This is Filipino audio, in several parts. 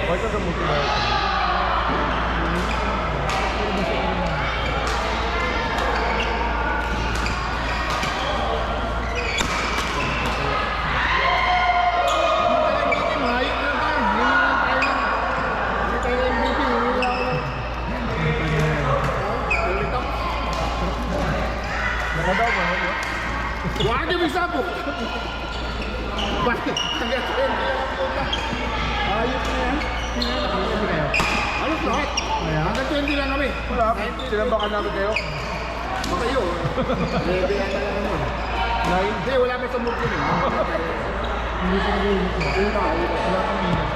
Bakit ka multi na? Wag niyo bisa po. Bakit? Hanggang 20 lang po ba? Ayos na yan. Nakakapagod kayo? Alos lahat. Hanggang 20 lang kami. Wala. Sinambakan namin kayo? Ba kayo? Lebe yan na lang naman. Hindi, wala pa sa mood yun eh. Hindi pa nag-iinit mo. Wala pang init.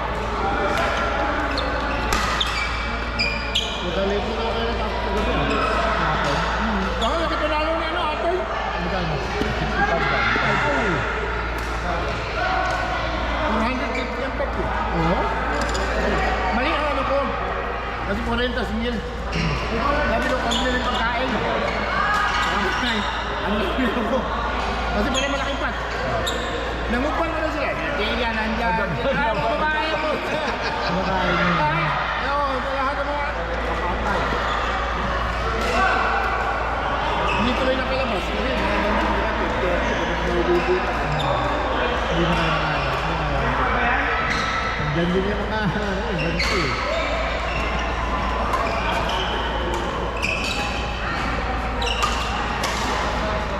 Madali po na kayo natapos sa gabi. Nakapag. Baka nakitalalo na ano, atoy. Magkano? 150 ang pag eh. Oo? Mali ang ano ko. Kasi 40 mil. Sabi ko, kami na rin pagkain. Ano lang nila ko. Kasi pala malaking pat. Nangupan mo na sila. Kaya nandyan. Ah, mga babae mo. Kumakain mo. Oo, lahat ng mga kapatay. Hindi tuloy na palabas. Kasi mga gandang gratis. Hindi na kaya kaya. Andyan din yung mga ganito eh.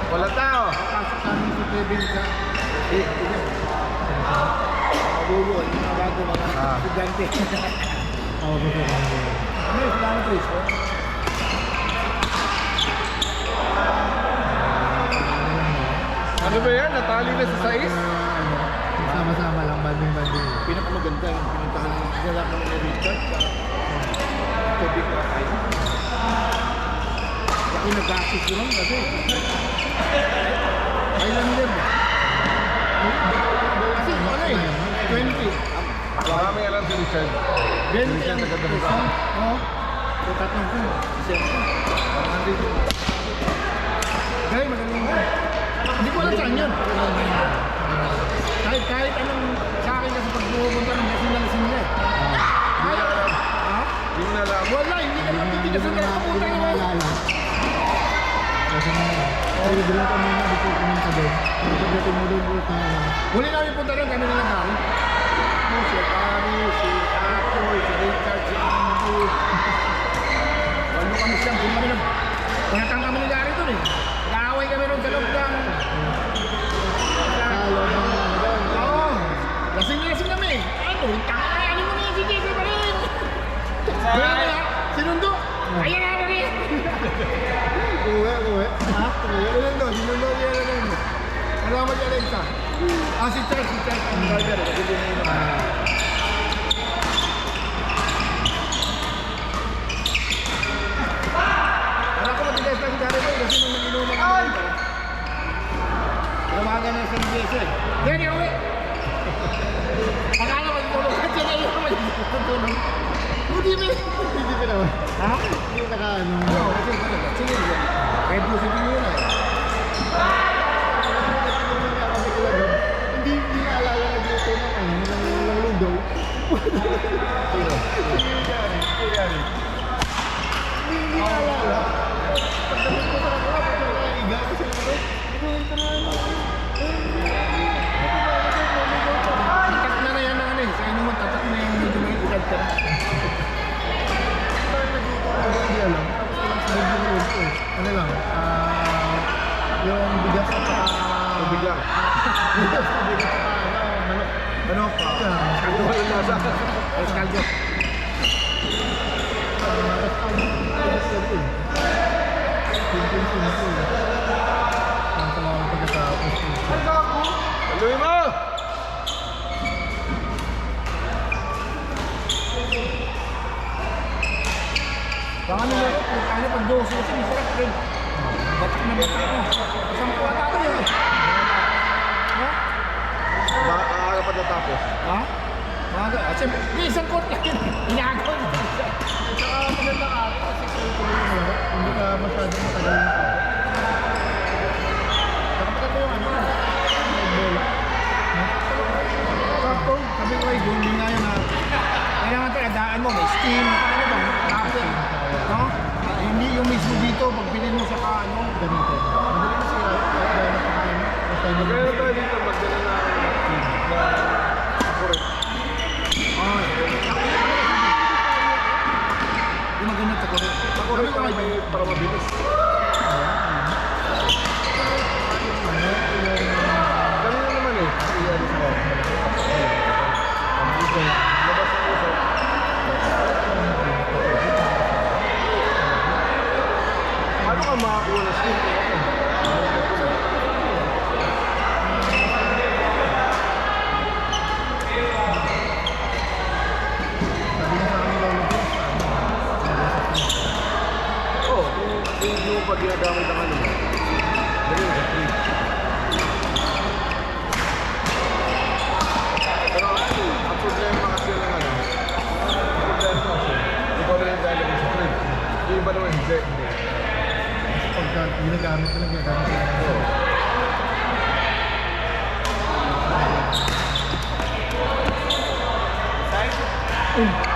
Wala tao. Pasok sa amin si Kevin sa Bubo, yung mga bago mga estudyante. Oo, gusto ko. Ano yung salamat Chris? Ano ba yan? Natali na sa sais? Sama-sama lang, banding-banding. Pinakamaganda yung pinuntahan ng nila kami ni Richard sa Tubig na kayo. Ako nag-assist ko lang kasi Islander ba? Kasi ano eh, 20. Marami alam si Richard. 20 ang peso. Oo. So tatlong ko. December. Parang nandito. Galing, magaling ko. Hindi ko alam saan yun. Kahit anong sa akin kasi pag pupunta ng lasing niya. Kahit alam. Ha? Hindi mo na alam. Wala, hindi ka naman titigas ang nakapunta Hindi niya. mo naalala. Kasi na, ay, doon ka muna, dito pumunta doon. Pagdating mo doon, buot na alam. Huli namin punta rin, kami nilang Gary. Si Gary, si Akoy, si Richard, si Andy. Walo kami siyang, hindi kami nag... Panatang kami ni Gary doon eh. Nag-aaway kami ron sa loob ng... Sa loob ng mga doon. Oo. Lasing kami. Ano, ano mo nga si Jesse pa rin? Kaya sinundo. Ayan na rin. Uwe. Ha? Sinundo kaya na rin. Alamat niya rin sa. Si Charles. Ang driver. Kasi din na yun. Wala ko matigas na si Gary Boy kasi nung nag-inuman kami dito. Lumagan na sa Jesse. Yan yung uwi. Akala ko tutulog. Kasi na yun naman tutulog. Hindi ba? Hindi ka naman. Ha? Hindi ka ano. Oo, kasi sige. Red Bull City yun eh. Hindi naalala nagluto ng ano, ng lugaw. Sino? Hindi naalala. Pagdating ko sa kanila, pag nakahiga ko sila ko, ito na ano. Tatak na yan ng ano eh. Sa inuman, tatak na yung medyo may edad ka na. Parang nagluto ko hindi alam. Tapos ko lang sa bagyo ko. Ano lang, yung bigas at saka... Tubig lang. Bigas at saka manok. Manok. Kaldo ko yung nasa. Escaldo. Ang tumawag pagkatapos. Haluin mo! Baka nila ko, ano pag doso kasi masarap rin. Batak na. Isang kuwata ko yun. Ha? Maaga pa natapos. Ha? Mga siyempre, hindi isang court lang yun. Inagaw na. Saka maganda ka kasi tuloy mo laro. Hindi ka masyadong matagal na pa. Saka maganda yung ano, bola. Correct. Ah, yung maganda sa kore. Correct para para mabilis. Ganun na naman eh. Ialis mo. Ang usok. Labas ang usok. Paano ka makakuha ng skin? Oo, kung hindi mo pa ginagamit ang ano mo, dali mo sa fridge. Pero ang problema kasi ng ano, ang problema kasi, ikaw na yung lalagay sa fridge. Yung iba naman hindi. Pagka ginagamit ko lang, ginagamit ko lang. Oo. Side?